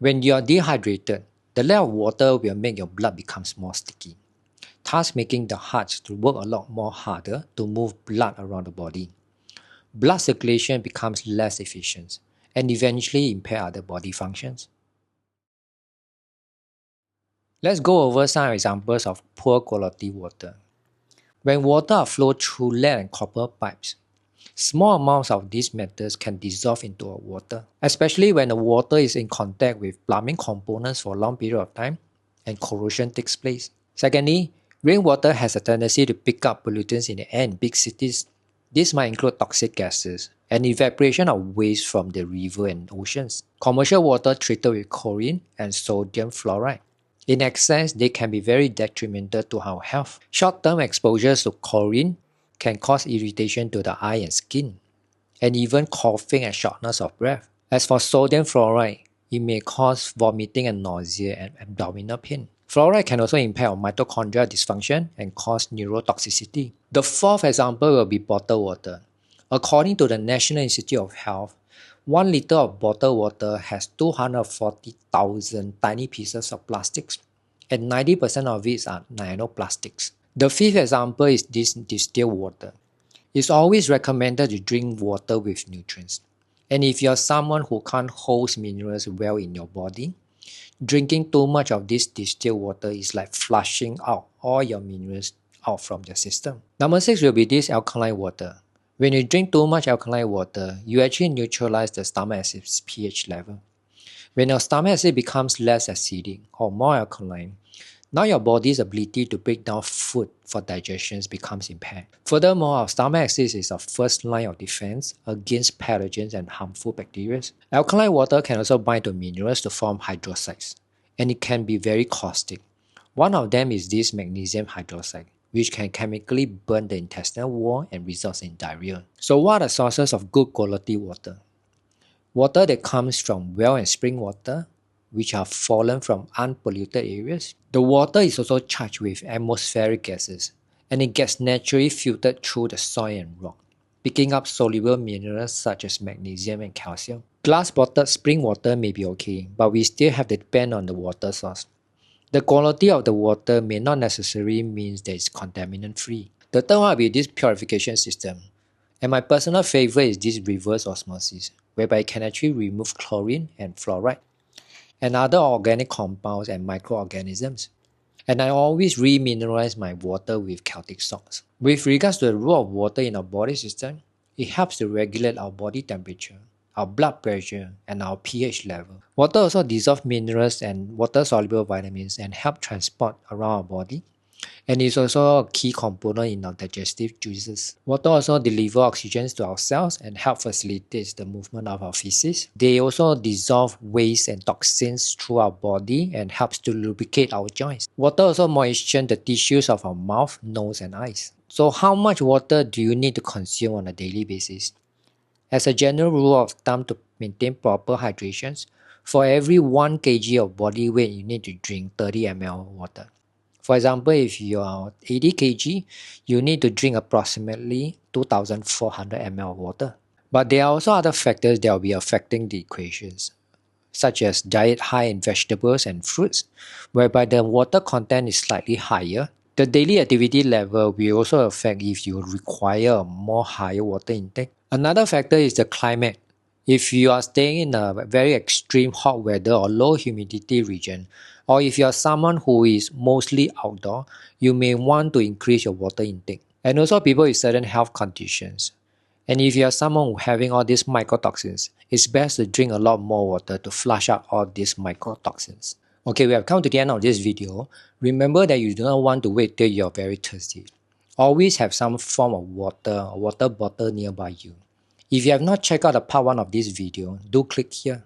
When you are dehydrated, the lack of water will make your blood becomes more sticky, thus making the heart to work a lot more harder to move blood around the body. Blood circulation becomes less efficient and eventually impair other body functions. Let's go over some examples of poor quality water. When water are flowed through lead and copper pipes, small amounts of these metals can dissolve into water, especially when the water is in contact with plumbing components for a long period of time and corrosion takes place. Secondly, rainwater has a tendency to pick up pollutants in the air in big cities. This might include toxic gases and evaporation of waste from the river and oceans. Commercial water treated with chlorine and sodium fluoride. In excess, they can be very detrimental to our health. Short-term exposures to chlorine can cause irritation to the eye and skin, and even coughing and shortness of breath. As for sodium fluoride, it may cause vomiting and nausea and abdominal pain. Fluoride can also impair mitochondrial dysfunction and cause neurotoxicity. The fourth example will be bottled water. According to the National Institute of Health, 1 liter of bottled water has 240,000 tiny pieces of plastics, and 90% of it are nanoplastics. The fifth example is this distilled water. It's always recommended to drink water with nutrients. And if you're someone who can't hold minerals well in your body, drinking too much of this distilled water is like flushing out all your minerals out from your system. Number 6 will be this alkaline water. When you drink too much alkaline water, you actually neutralize the stomach acid's pH level. When your stomach acid becomes less acidic or more alkaline, now your body's ability to break down food for digestion becomes impaired. Furthermore, our stomach acid is our first line of defense against pathogens and harmful bacteria. Alkaline water can also bind to minerals to form hydroxides, and it can be very caustic. One of them is this magnesium hydroxide, which can chemically burn the intestinal wall and results in diarrhea. So what are sources of good quality water? Water that comes from well and spring water, which are fallen from unpolluted areas. The water is also charged with atmospheric gases, and it gets naturally filtered through the soil and rock, picking up soluble minerals such as magnesium and calcium. Glass-bottled spring water may be okay, but we still have to depend on the water source. The quality of the water may not necessarily mean that it's contaminant-free. The third one will be this purification system. And my personal favorite is this reverse osmosis, whereby it can actually remove chlorine and fluoride and other organic compounds and microorganisms. And I always remineralize my water with Celtic salts. With regards to the role of water in our body system, it helps to regulate our body temperature, our blood pressure, and our pH level. Water also dissolves minerals and water-soluble vitamins and help transport around our body. And it's also a key component in our digestive juices. Water also delivers oxygen to our cells and help facilitate the movement of our feces. They also dissolve waste and toxins through our body and helps to lubricate our joints. Water also moistens the tissues of our mouth, nose, and eyes. So how much water do you need to consume on a daily basis? As a general rule of thumb to maintain proper hydration, for every 1 kg of body weight, you need to drink 30 ml of water. For example, if you are 80 kg, you need to drink approximately 2,400 ml of water. But there are also other factors that will be affecting the equations, such as diet high in vegetables and fruits, whereby the water content is slightly higher. The daily activity level will also affect if you require a more higher water intake. Another factor is the climate. If you are staying in a very extreme hot weather or low humidity region, or if you are someone who is mostly outdoor, you may want to increase your water intake. And also people with certain health conditions. And if you are someone who having all these mycotoxins, it's best to drink a lot more water to flush out all these mycotoxins. Okay, we have come to the end of this video. Remember that you do not want to wait till you are very thirsty. Always have some form of water or water bottle nearby you. If you have not checked out the part 1 of this video, do click here.